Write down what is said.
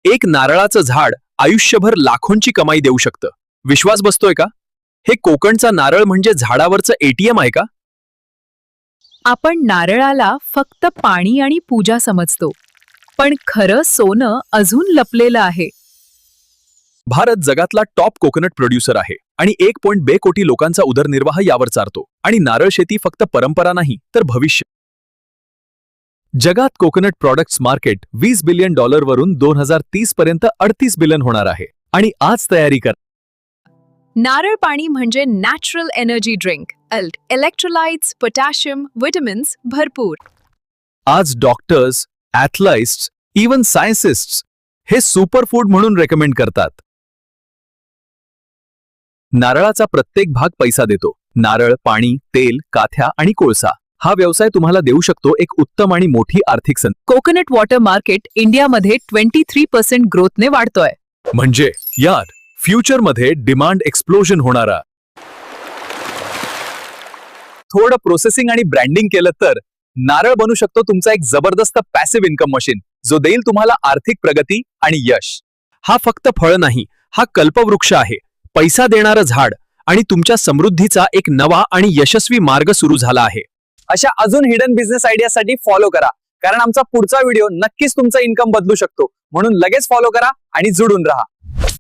एक नारळाचं झाड आयुष्यभर लाखोंची कमाई देऊ शकतं. विश्वास बसतोय का? हे कोकणचा नारळ म्हणजे झाडावरचं एटीएम आहे का? आपण नारळाला फक्त पाणी आणि पूजा समजतो, पण खरं सोनं अजून लपलेलं आहे. भारत जगातला टॉप कोकोनट प्रोड्युसर आहे आणि 1.2 कोटी लोकांचा उदरनिर्वाह यावर चालतो. आणि नारळ शेती फक्त परंपरा नाही तर भविष्य. जगात कोकोनट प्रॉडक्ट्स मार्केट $20 बिलियन वरून 2030 पर्यंत 38 बिलियन होणार आहे. आणि आज तयारी कर. नारळ पाणी म्हणजे natural energy drink. Electrolytes, potassium, vitamins भरपूर. आज डॉक्टर्स, ॲथलीट्स, इवन सायन्टिस्ट्स हे सुपरफूड म्हणून रेकमेंड करतात. नारळाचा प्रत्येक भाग पैसा देतो. नारळ, पाणी, तेल, काथ्या आणि कोळसा हा व्यवसाय तुम्हाला देऊ शकतो एक उत्तम आणि मोठी आर्थिक संधी. कोकोनट वॉटर मार्केट इंडियामध्ये 23% ग्रोथने वाढतोय. म्हणजे यार फ्युचरमध्ये डिमांड एक्सप्लोजन होणारा. थोडं प्रोसेसिंग आणि ब्रँडिंग केलं तर नारळ बनू शकतो तुमचा एक जबरदस्त पॅसिव्ह इन्कम मशीन, जो देईल तुम्हाला आर्थिक प्रगती आणि यश. हा फक्त फळ नाही, हा कल्पवृक्ष आहे, पैसा देणारं झाड आणि तुमच्या समृद्धीचा एक नवा आणि यशस्वी मार्ग सुरू झाला आहे. अशा अजून हिडन बिझनेस आयडियासाठी फॉलो करा, कारण आमचा पुढचा व्हिडिओ नक्कीच तुमचा इन्कम बदलू शकतो. म्हणून लगेच फॉलो करा आणि जुडून राहा.